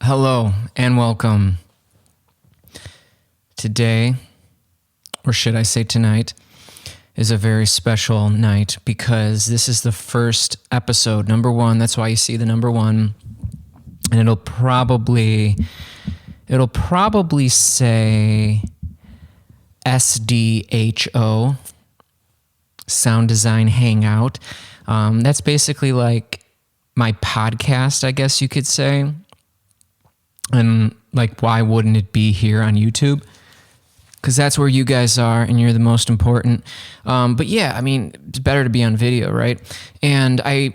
Hello and welcome. Today, or should I say tonight, is a very special night because this is the first episode, number one. That's why you see the number one. And it'll probably say SDHO, Sound Design Hangout. That's basically like my podcast, I guess you could say. And like, why wouldn't it be here on YouTube? Because that's where you guys are and you're the most important. But yeah, I mean, it's better to be on video, right? And I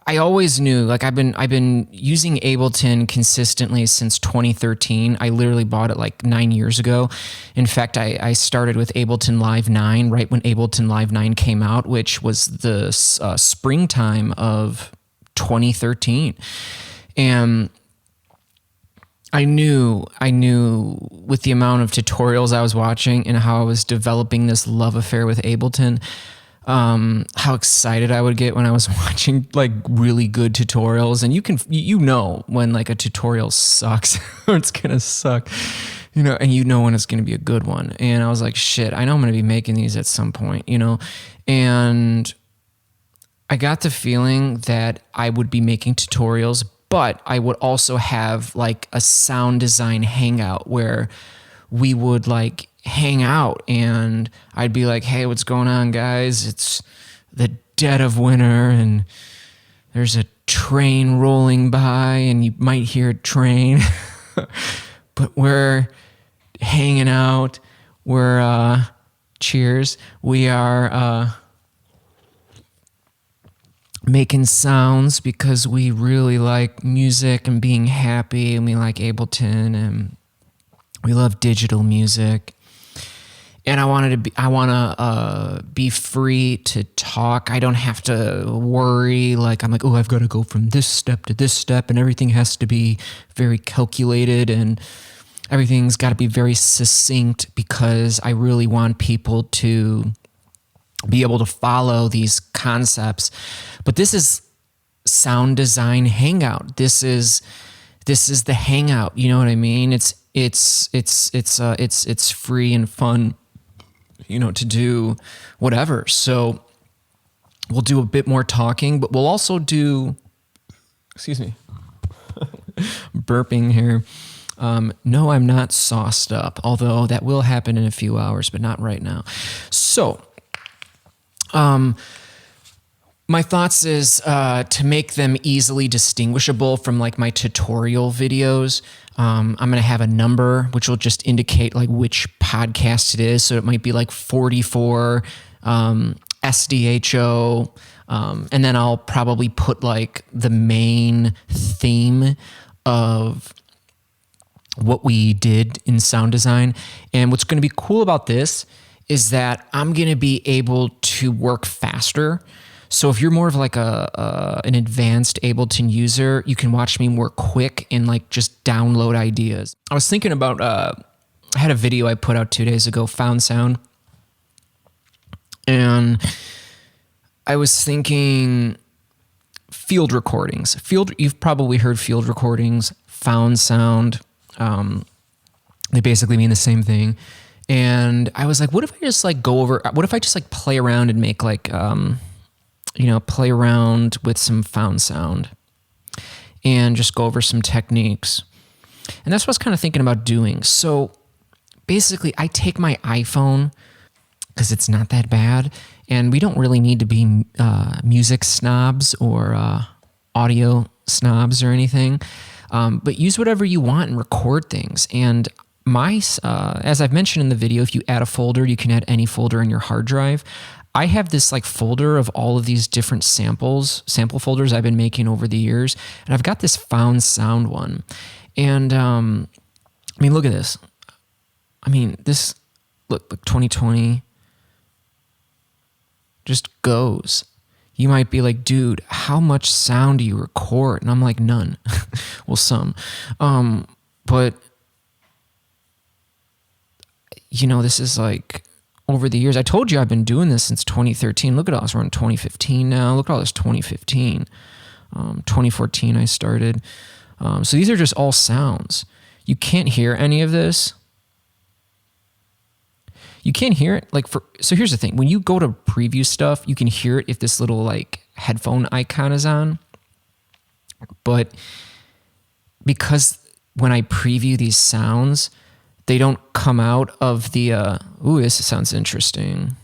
always knew, like I've been using Ableton consistently since 2013. I literally bought it like 9 years ago. In fact, I started with Ableton Live 9 right when Ableton Live 9 came out, which was the springtime of 2013. And I knew with the amount of tutorials I was watching and how I was developing this love affair with Ableton, how excited I would get when I was watching like really good tutorials. And you know when like a tutorial sucks or it's gonna suck, you know, and you know when it's gonna be a good one. And I was like, shit, I know I'm gonna be making these at some point, you know, and I got the feeling that I would be making tutorials, but I would also have like a sound design hangout where we would like hang out and I'd be like, hey, what's going on, guys? It's the dead of winter and there's a train rolling by and you might hear a train, but we're hanging out. We're, cheers. We are, making sounds because we really like music and being happy, and we like Ableton and we love digital music. And I want to be free to talk. I don't have to worry like I'm like, oh, I've got to go from this step to this step, and everything has to be very calculated and everything's got to be very succinct because I really want people to be able to follow these concepts. But this is sound design hangout. This is the hangout. You know what I mean? It's free and fun, you know, to do whatever. So we'll do a bit more talking, but we'll also do, excuse me, burping here. No, I'm not sauced up, although that will happen in a few hours, but not right now. So, my thoughts is to make them easily distinguishable from like my tutorial videos. I'm going to have a number which will just indicate like which podcast it is. So it might be like 44 SDHO, and then I'll probably put like the main theme of what we did in sound design. And what's going to be cool about this is that I'm going to be able to work faster. So if you're more of like an advanced Ableton user, you can watch me work quick and like just download ideas. I was thinking about, I had a video I put out 2 days ago, Found Sound. And I was thinking field recordings. You've probably heard field recordings, Found Sound. They basically mean the same thing. And I was like, what if I just like play around and make like, play around with some Found Sound and just go over some techniques. And that's what I was kind of thinking about doing. So basically I take my iPhone because it's not that bad and we don't really need to be music snobs or audio snobs or anything. But use whatever you want and record things. And as I've mentioned in the video, if you add a folder, you can add any folder in your hard drive. I have this like folder of all of these different sample folders I've been making over the years. And I've got this Found Sound one. And, I mean, look at this. I mean, look, 2020 just goes. You might be like, dude, how much sound do you record? And I'm like, none. Well, some. But you know, this is like over the years. I told you I've been doing this since 2013. Look at us. We're in 2015 now. Look at all this 2015. 2014 I started. So these are just all sounds. You can't hear any of this. You can't hear it. So here's the thing. When you go to preview stuff, you can hear it if this little like headphone icon is on. But because when I preview these sounds, they don't come out of the, ooh, this sounds interesting.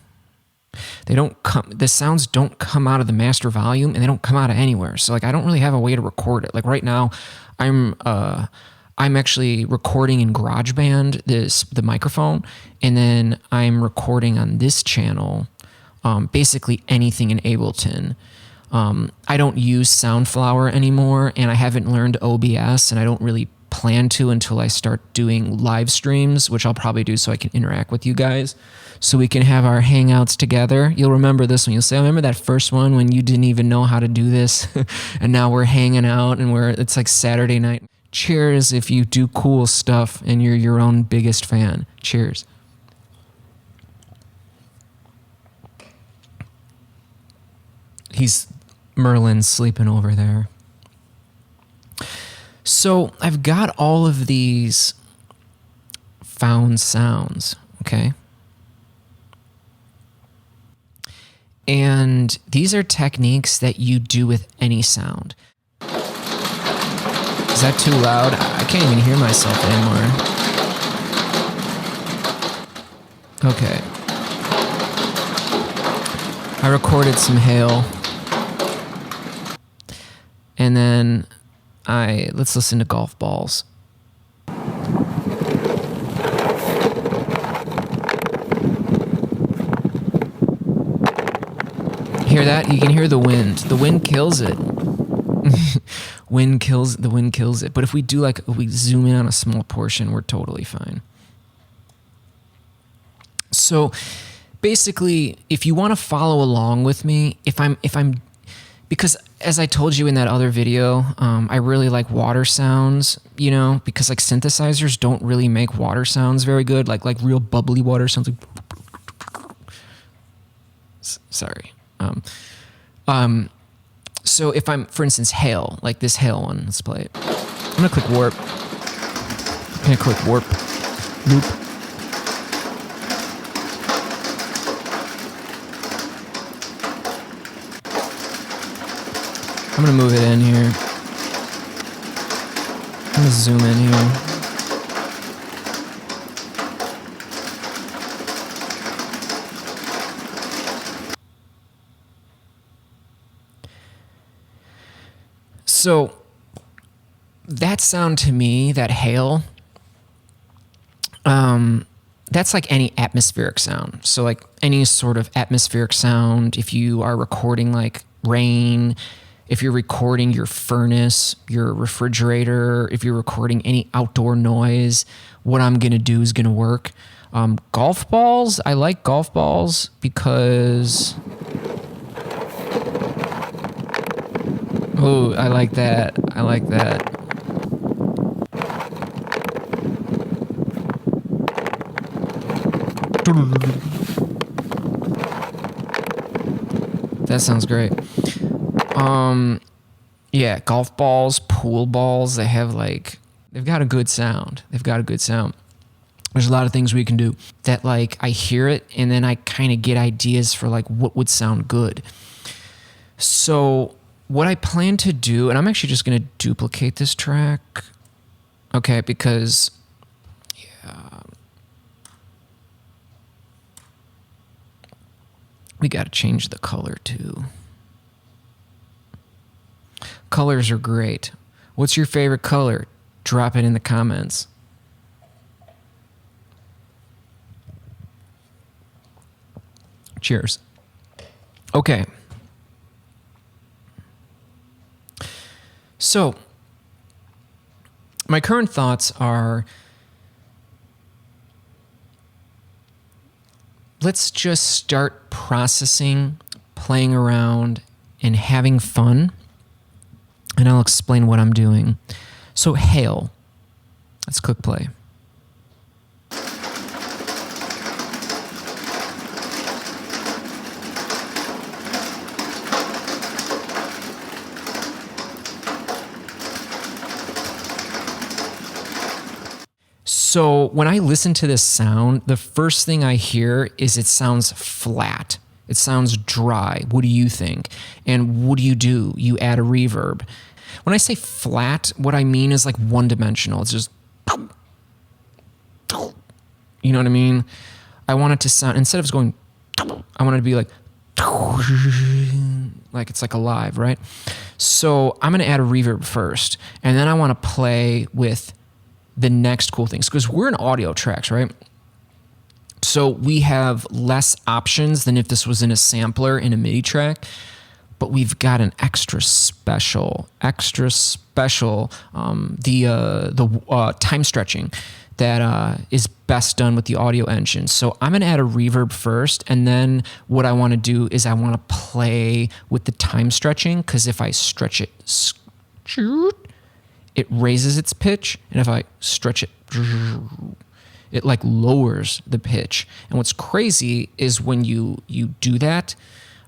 The sounds don't come out of the master volume, and they don't come out of anywhere. So like, I don't really have a way to record it. Like right now, I'm actually recording in GarageBand, the microphone, and then I'm recording on this channel, basically anything in Ableton. I don't use Soundflower anymore, and I haven't learned OBS, and I don't really plan to until I start doing live streams, which I'll probably do so I can interact with you guys, so we can have our hangouts together. You'll remember this one. You'll say, I remember that first one when you didn't even know how to do this, and now we're hanging out, and it's like Saturday night. Cheers if you do cool stuff and you're your own biggest fan. Cheers. Merlin's sleeping over there. So I've got all of these found sounds, okay? And these are techniques that you do with any sound. Is that too loud? I can't even hear myself anymore. Okay. I recorded some hail. And then let's listen to golf balls. Hear that? You can hear the wind. The wind kills it. The wind kills it. But if we zoom in on a small portion, we're totally fine. So basically, if you want to follow along with me, because as I told you in that other video, I really like water sounds, because like synthesizers don't really make water sounds very good, like real bubbly water sounds. Sorry. So if I'm, for instance, hail, like this hail one, let's play it. I'm gonna click warp. Loop. I'm gonna move it in here. I'm gonna zoom in here. So that sound to me, that hail, that's like any atmospheric sound. So like any sort of atmospheric sound, if you are recording like rain, if you're recording your furnace, your refrigerator, if you're recording any outdoor noise, what I'm going to do is going to work. Golf balls, I like golf balls because... Oh, I like that. That sounds great. Yeah, golf balls, pool balls, they've got a good sound. There's a lot of things we can do that, like, I hear it and then I kind of get ideas for like what would sound good. So what I plan to do, and I'm actually just going to duplicate this track, okay, because we got to change the color too. Colors are great. What's your favorite color? Drop it in the comments. Cheers. Okay. So, my current thoughts are, let's just start processing, playing around, and having fun. And I'll explain what I'm doing. So, hail. Let's click play. So when I listen to this sound, the first thing I hear is it sounds flat. It sounds dry. What do you think? And what do? You add a reverb. When I say flat, what I mean is like one-dimensional. It's just, you know what I mean? I want it to sound, instead of just going, I want it to be like it's like alive, right? So I'm going to add a reverb first, and then I want to play with the next cool things, because we're in audio tracks, right? So we have less options than if this was in a sampler in a MIDI track, but we've got an extra special, the time stretching that is best done with the audio engine. So I'm going to add a reverb first, and then what I want to do is I want to play with the time stretching, because if I stretch it, it raises its pitch, and if I stretch it, it like lowers the pitch. And what's crazy is when you do that,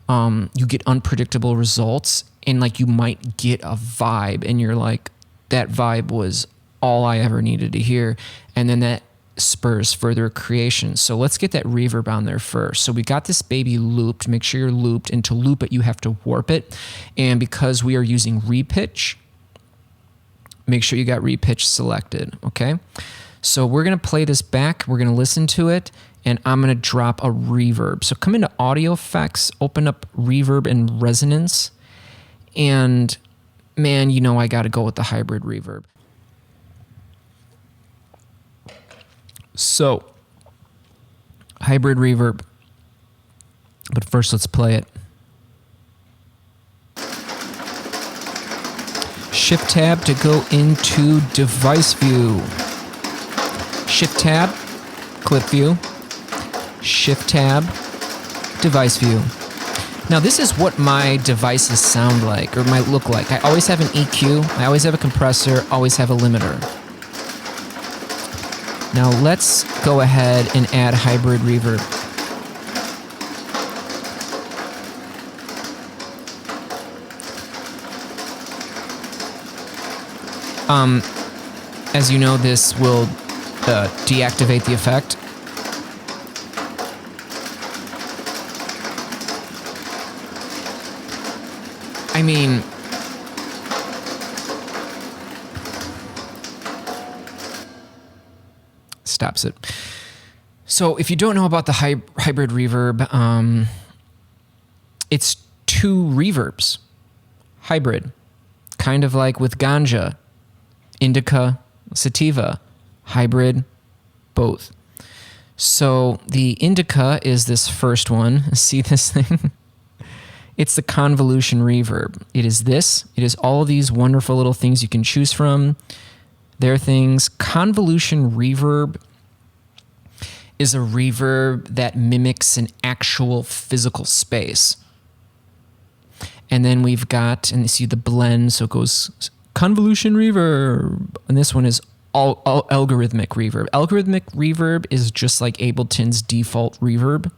you get unpredictable results, and like you might get a vibe, and you're like, that vibe was all I ever needed to hear. And then that spurs further creation. So let's get that reverb on there first. So we got this baby looped. Make sure you're looped, and to loop it, you have to warp it. And because we are using repitch, make sure you got repitch selected, okay? So we're gonna play this back, we're gonna listen to it, and I'm gonna drop a reverb. So come into audio effects, open up reverb and resonance, and man, you know I gotta go with the hybrid reverb. So, hybrid reverb, but first let's play it. Shift tab to go into device view. Shift tab, clip view. Shift tab, device view. Now this is what my devices sound like, or might look like. I always have an EQ, I always have a compressor, always have a limiter. Now let's go ahead and add hybrid reverb. As you know, this will deactivate the effect. I mean, stops it. So if you don't know about the hybrid reverb, it's two reverbs. Hybrid, kind of like with ganja, indica, sativa, hybrid, both. So the indica is this first one. See this thing? It's the convolution reverb. It is this. It is all of these wonderful little things you can choose from. There are things. Convolution reverb is a reverb that mimics an actual physical space. And then we've got, and you see the blend, so it goes convolution reverb. And this one is all algorithmic reverb. Algorithmic reverb is just like Ableton's default reverb.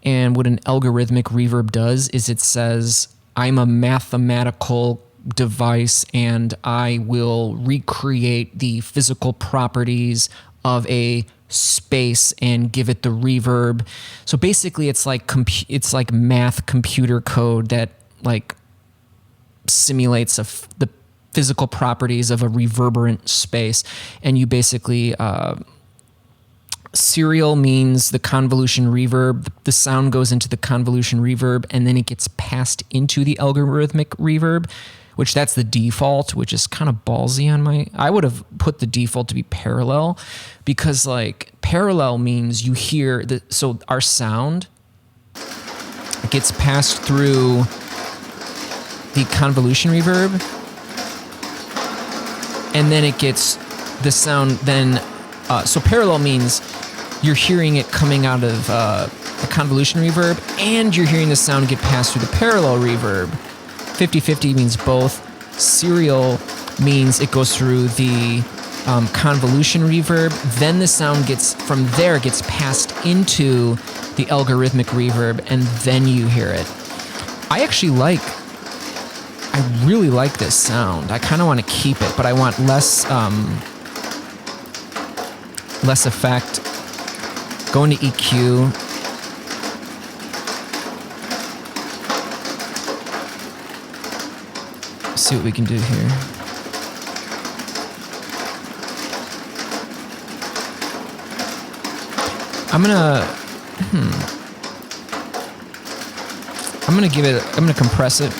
And what an algorithmic reverb does is it says, I'm a mathematical device and I will recreate the physical properties of a space and give it the reverb. So basically it's like math computer code that like simulates the physical properties of a reverberant space. And you basically serial means the convolution reverb. The sound goes into the convolution reverb, and then it gets passed into the algorithmic reverb, which that's the default, which is kind of ballsy on my... I would have put the default to be parallel, because like parallel means you hear... So our sound gets passed through the convolution reverb, and then it gets the sound then... so parallel means you're hearing it coming out of the convolution reverb, and you're hearing the sound get passed through the parallel reverb. 50-50 means both. Serial means it goes through the convolution reverb, then the sound gets passed into the algorithmic reverb, and then you hear it. I really like this sound. I kind of want to keep it, but I want less less effect. Go into EQ. See what we can do here. I'm gonna compress it.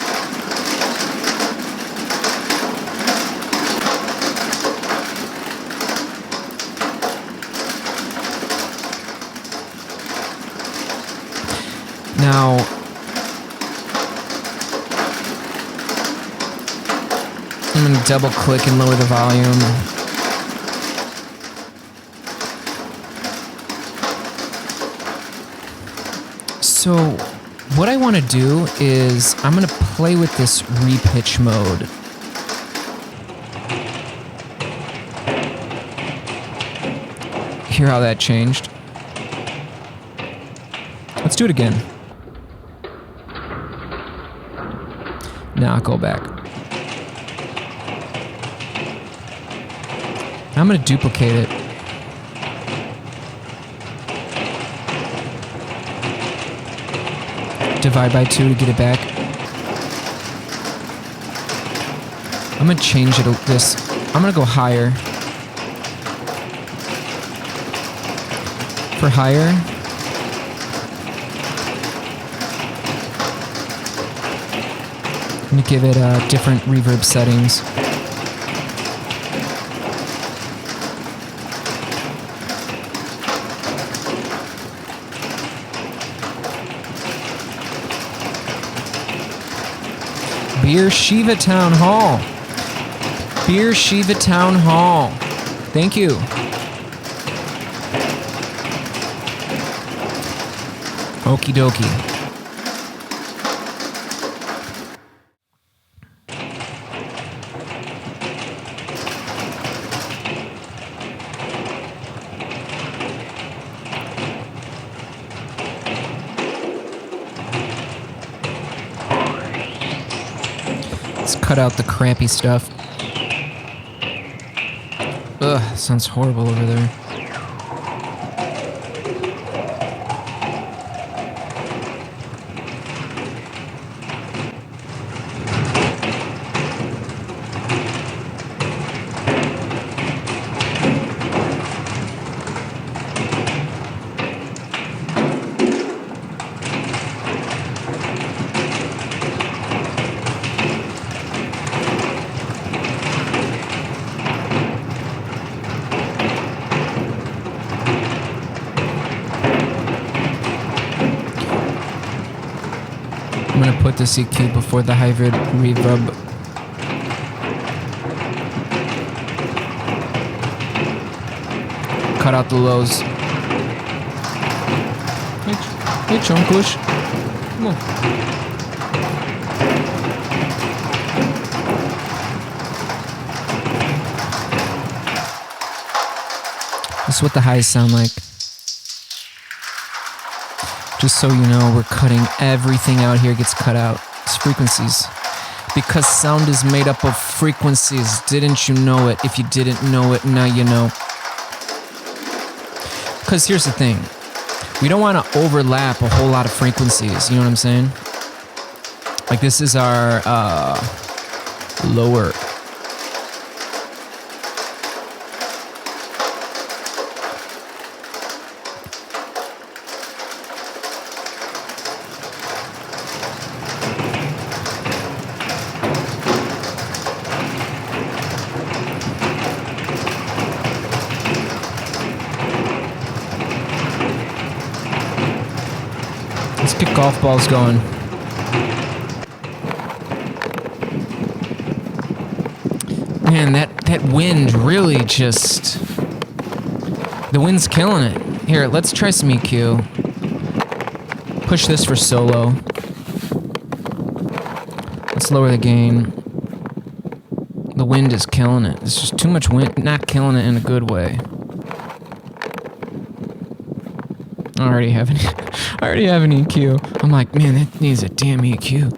Now, I'm going to double click and lower the volume. So what I want to do is I'm going to play with this repitch mode. Hear how that changed? Let's do it again. Now go back. I'm going to duplicate it. Divide by 2 to get it back. I'm going to change it this. I'm going to go higher. For higher, I'm going to give it different reverb settings. Beer Shiva Town Hall. Beer Shiva Town Hall. Thank you. Okie dokie. Let's cut out the crappy stuff. Ugh, sounds horrible over there. I'm going to put the EQ before the hybrid reverb. Cut out the lows. Hey, Chonkush. Come on. This is what the highs sound like. Just so you know, we're cutting everything out here, gets cut out. It's frequencies. Because sound is made up of frequencies. Didn't you know it? If you didn't know it, now you know. Because here's the thing. We don't want to overlap a whole lot of frequencies. You know what I'm saying? Like this is our lower. Let's get golf balls going. Man, that wind really just... The wind's killing it. Here, let's try some EQ. Push this for solo. Let's lower the gain. The wind is killing it. There's just too much wind. Not killing it in a good way. I already have an EQ. I'm like, man, that needs a damn EQ.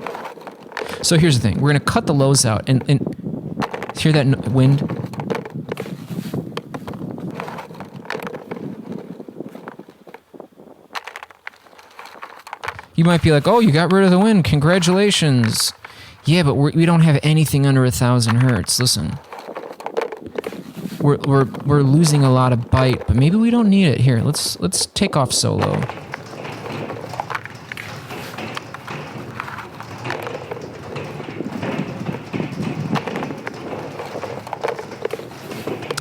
So here's the thing. We're going to cut the lows out. And hear that wind? You might be like, oh, you got rid of the wind. Congratulations. Yeah, but we don't have anything under 1,000 hertz. Listen. We're losing a lot of bite, but maybe we don't need it. Here, let's take off solo.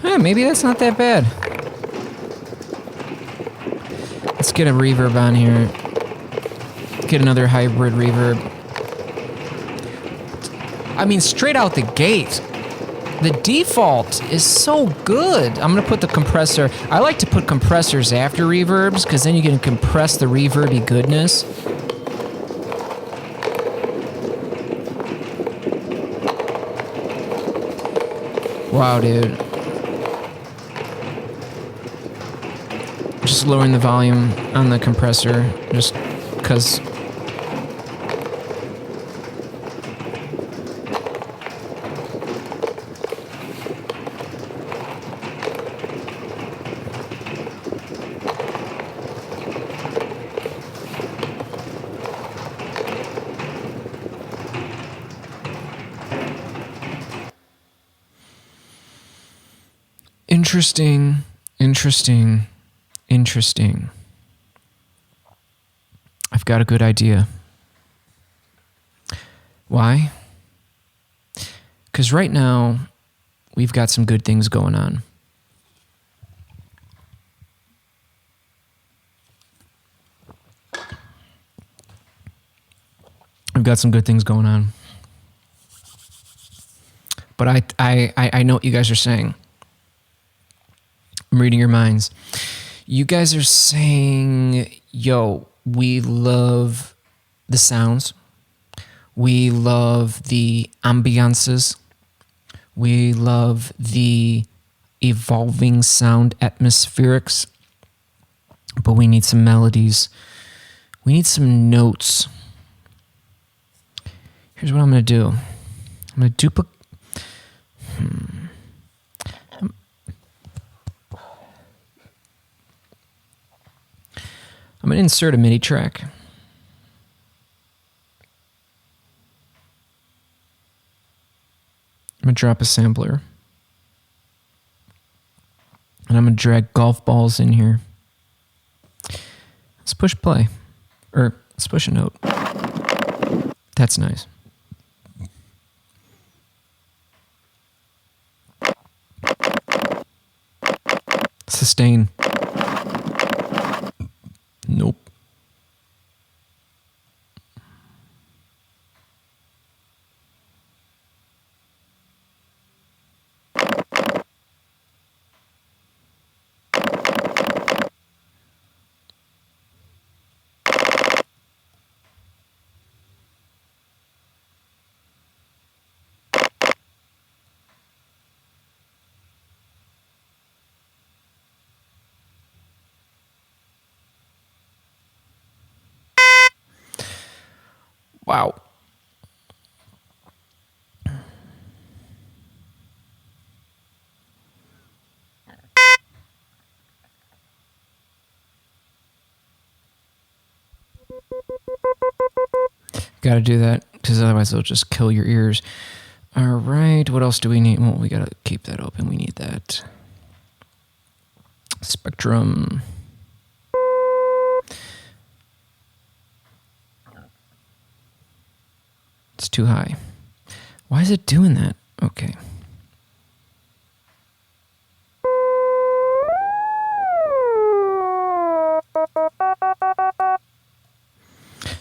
Yeah, maybe that's not that bad. Let's get a reverb on here. Get another hybrid reverb. I mean, straight out the gate, the default is so good. I'm gonna put the compressor. I like to put compressors after reverbs because then you can compress the reverby goodness. Wow, dude. Just lowering the volume on the compressor just because. Interesting, interesting, interesting. I've got a good idea. Why? Because right now, we've got some good things going on. We've got some good things going on. But I know what you guys are saying. I'm reading your minds. You guys are saying, yo, we love the sounds. We love the ambiances. We love the evolving sound atmospherics. But we need some melodies. We need some notes. Here's what I'm going to do. I'm going to duplicate. I'm going to insert a MIDI track. I'm going to drop a sampler. And I'm going to drag golf balls in here. Let's push play. Or let's push a note. That's nice. Sustain. Nope. Wow. Got to do that because otherwise it'll just kill your ears. All right. What else do we need? Well, we got to keep that open. We need that spectrum. It's too high. Why is it doing that? Okay.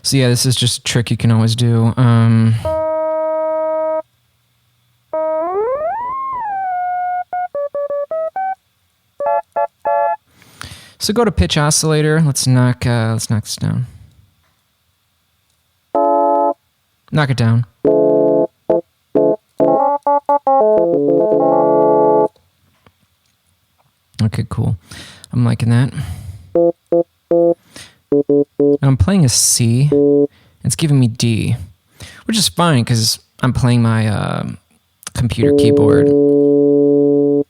So yeah, this is just a trick you can always do. So go to pitch oscillator. Let's knock this down. Knock it down. Okay, cool. I'm liking that. I'm playing a C. It's giving me D, which is fine because I'm playing my computer keyboard. Ooh,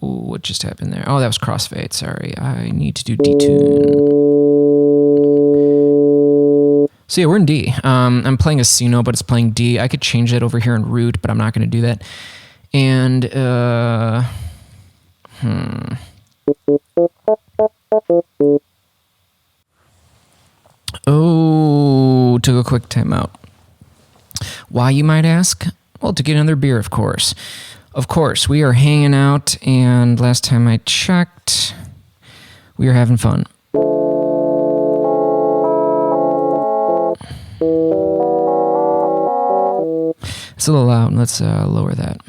what just happened there? Oh, that was crossfade. Sorry. I need to do detune. So yeah, we're in D. I'm playing a C note, but it's playing D. I could change that over here in root, but I'm not going to do that. And, Oh, took a quick time out. Why, you might ask? Well, to get another beer, of course. Of course, we are hanging out, and last time I checked, we are having fun. It's a little loud. Let's lower that.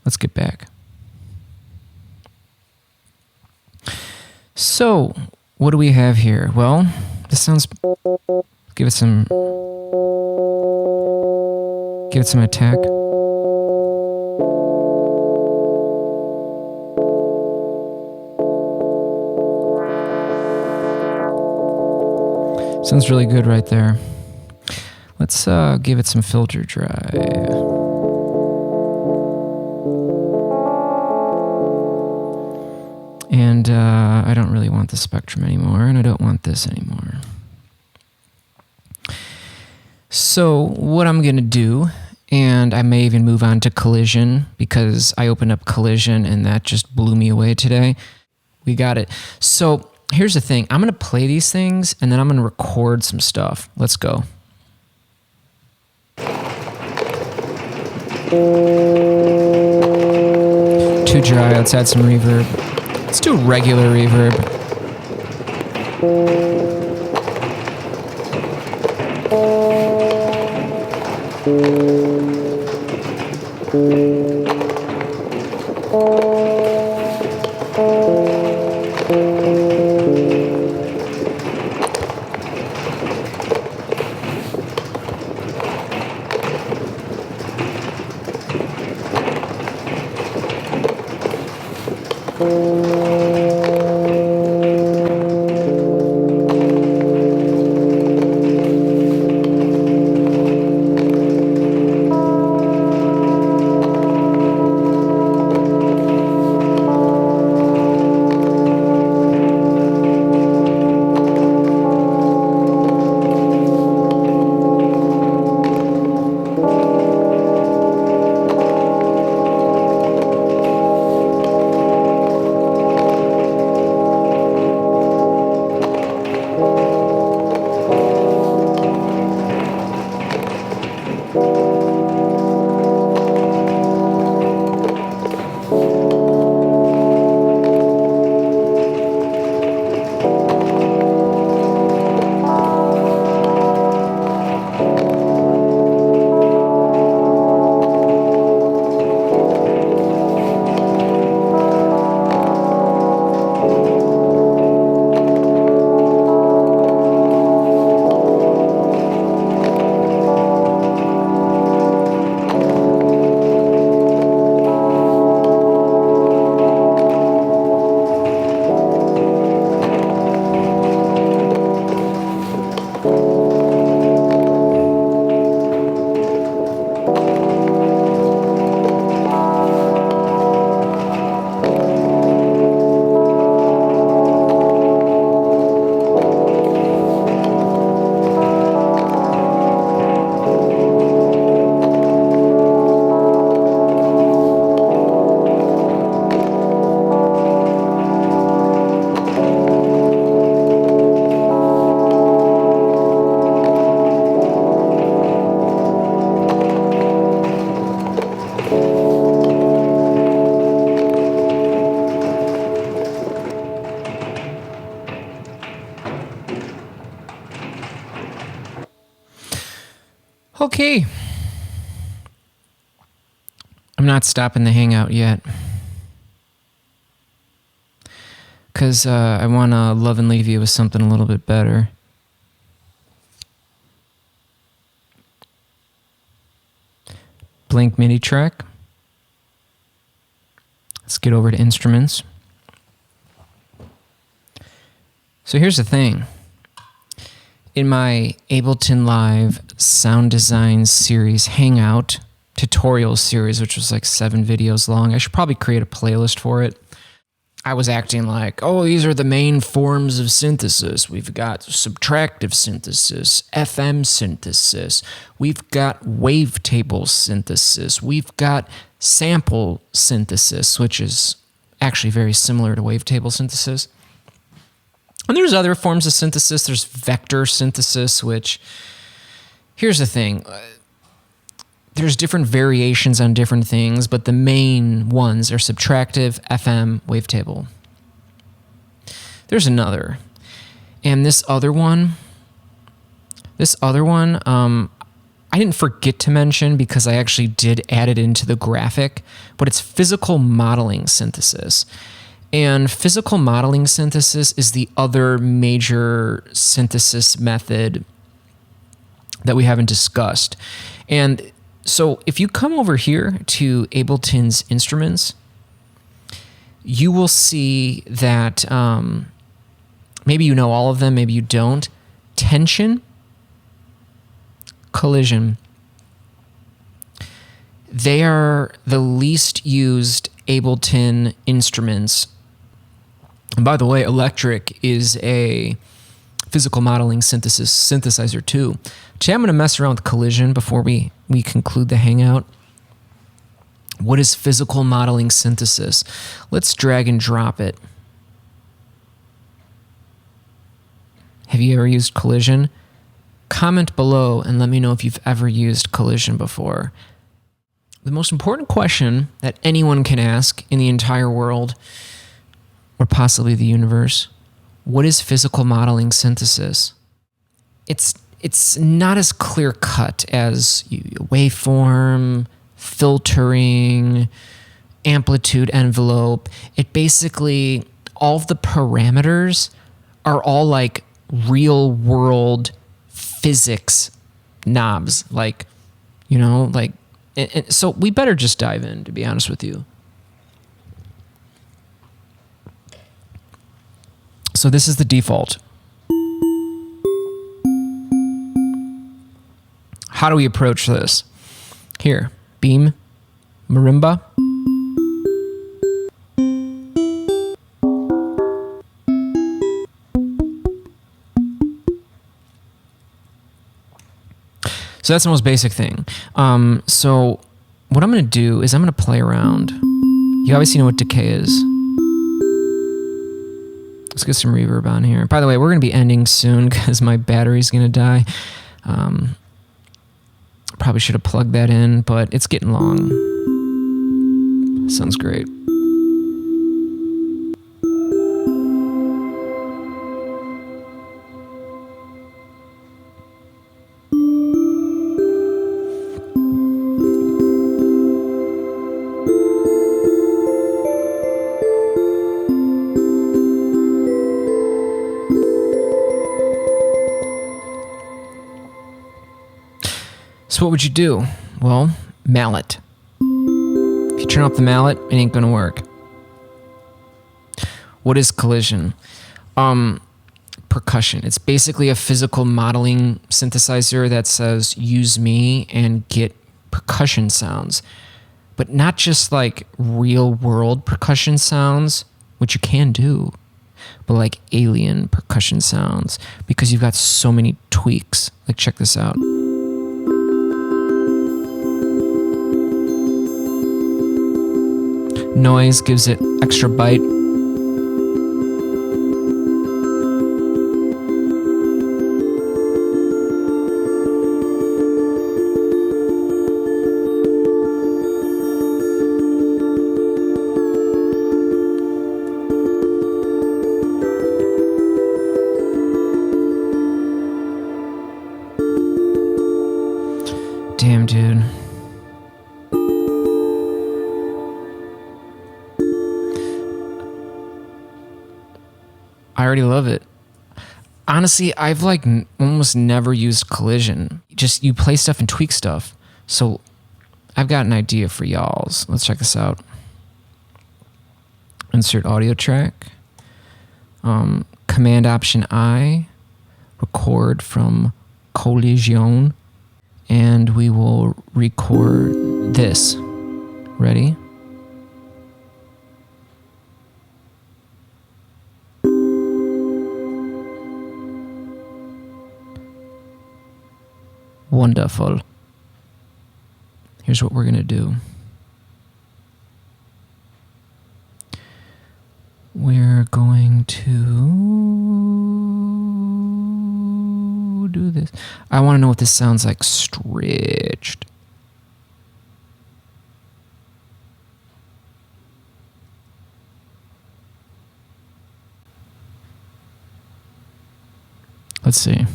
Let's get back. So, what do we have here? Well, this sounds... Give it some attack. Sounds really good right there. Let's give it some filter drive. And I don't really want the spectrum anymore, and I don't want this anymore. So what I'm going to do, and I may even move on to collision, because I opened up collision and that just blew me away today. We got it. So here's the thing. I'm going to play these things, and then I'm going to record some stuff. Let's go. Too dry. Let's add some reverb. Let's do regular reverb. Okay. I'm not stopping the hangout yet, because I want to love and leave you with something a little bit better. Blank MIDI track. get over to instruments. So here's the thing. In my Ableton Live sound design series Hangout tutorial series, which was like 7 videos long, I should probably create a playlist for it. I was acting like, oh, these are the main forms of synthesis. We've got subtractive synthesis, FM synthesis. We've got wavetable synthesis. We've got sample synthesis, which is actually very similar to wavetable synthesis. And there's other forms of synthesis. There's vector synthesis, which, here's the thing. There's different variations on different things, but the main ones are subtractive, FM, wavetable. There's another. And this other one, I didn't forget to mention because I actually did add it into the graphic, but it's physical modeling synthesis. And physical modeling synthesis is the other major synthesis method that we haven't discussed. And so if you come over here to Ableton's instruments, you will see that maybe you know all of them, maybe you don't. Tension, collision. They are the least used Ableton instruments. And by the way, electric is a physical modeling synthesizer too. Today I'm going to mess around with collision before we conclude the hangout. What is physical modeling synthesis? Let's drag and drop it. Have you ever used collision? Comment below and let me know if you've ever used collision before. The most important question that anyone can ask in the entire world, or possibly the universe, what is physical modeling synthesis? It's not as clear cut as waveform, filtering, amplitude envelope. It basically, all of the parameters are all like real world physics knobs. Like, you know, like, and so we better just dive in, to be honest with you. So this is the default. How do we approach this? Here, beam, marimba. So that's the most basic thing. So what I'm going to do is I'm going to play around. You obviously know what decay is. Let's get some reverb on here. By the way, we're going to be ending soon because my battery's going to die. Probably should have plugged that in, but it's getting long. Sounds great. So what would you do? Well, mallet. If you turn off the mallet, it ain't gonna work. What is collision? Percussion. It's basically a physical modeling synthesizer that says use me and get percussion sounds. But not just like real world percussion sounds, which you can do, but like alien percussion sounds because you've got so many tweaks. Like check this out. Noise gives it extra bite. Damn, dude. I already love it. Honestly, I've like almost never used collision. Just you play stuff and tweak stuff. So I've got an idea for y'alls. Let's check this out. insert audio track. Command Option I, record from Collision, and we will record this. Ready? Wonderful. Here's what we're going to do. We're going to do this. I want to know what this sounds like stretched. Let's see.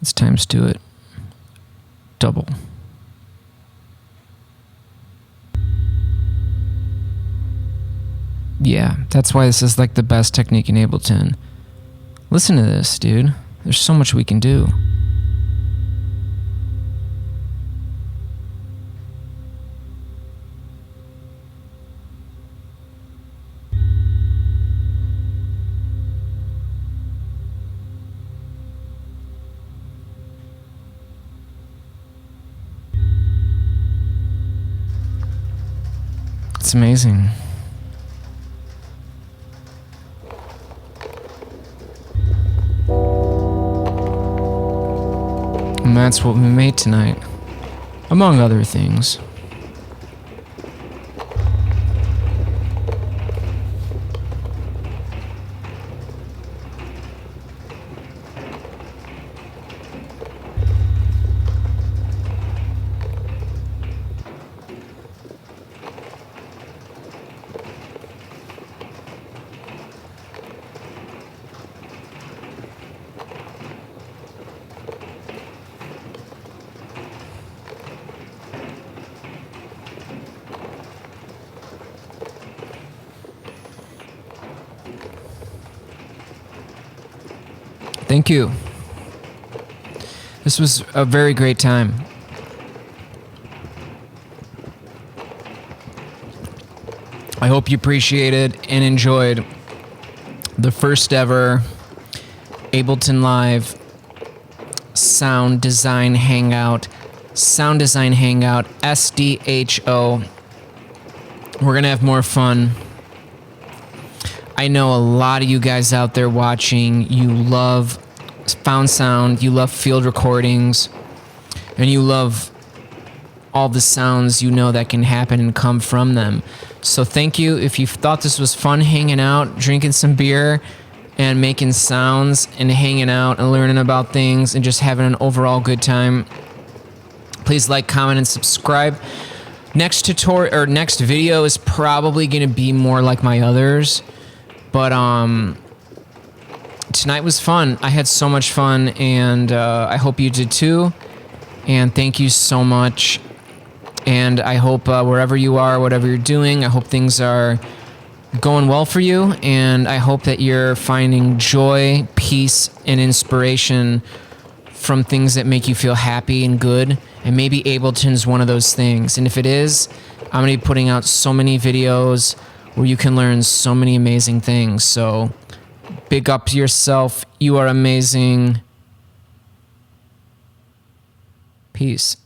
Let's times do it. Double. Yeah, that's why this is like the best technique in Ableton. Listen to this, dude. There's so much we can do. It's amazing. And that's what we made tonight, among other things. Thank you. This was a very great time. I hope you appreciated and enjoyed the first ever Ableton Live Sound Design Hangout, SDHO. We're going to have more fun. I know a lot of you guys out there watching, you love found sound, you love field recordings, and you love all the sounds you know that can happen and come from them. So thank you. If you thought this was fun hanging out, drinking some beer, and making sounds, and hanging out and learning about things, and just having an overall good time, please like, comment, and subscribe. Next tutorial or next video is probably going to be more like my others. But tonight was fun. I had so much fun, and I hope you did too. And thank you so much. And I hope wherever you are, whatever you're doing, I hope things are going well for you. And I hope that you're finding joy, peace, and inspiration from things that make you feel happy and good. And maybe Ableton's one of those things. And if it is, I'm going to be putting out so many videos where you can learn so many amazing things. So big up to yourself. You are amazing. Peace.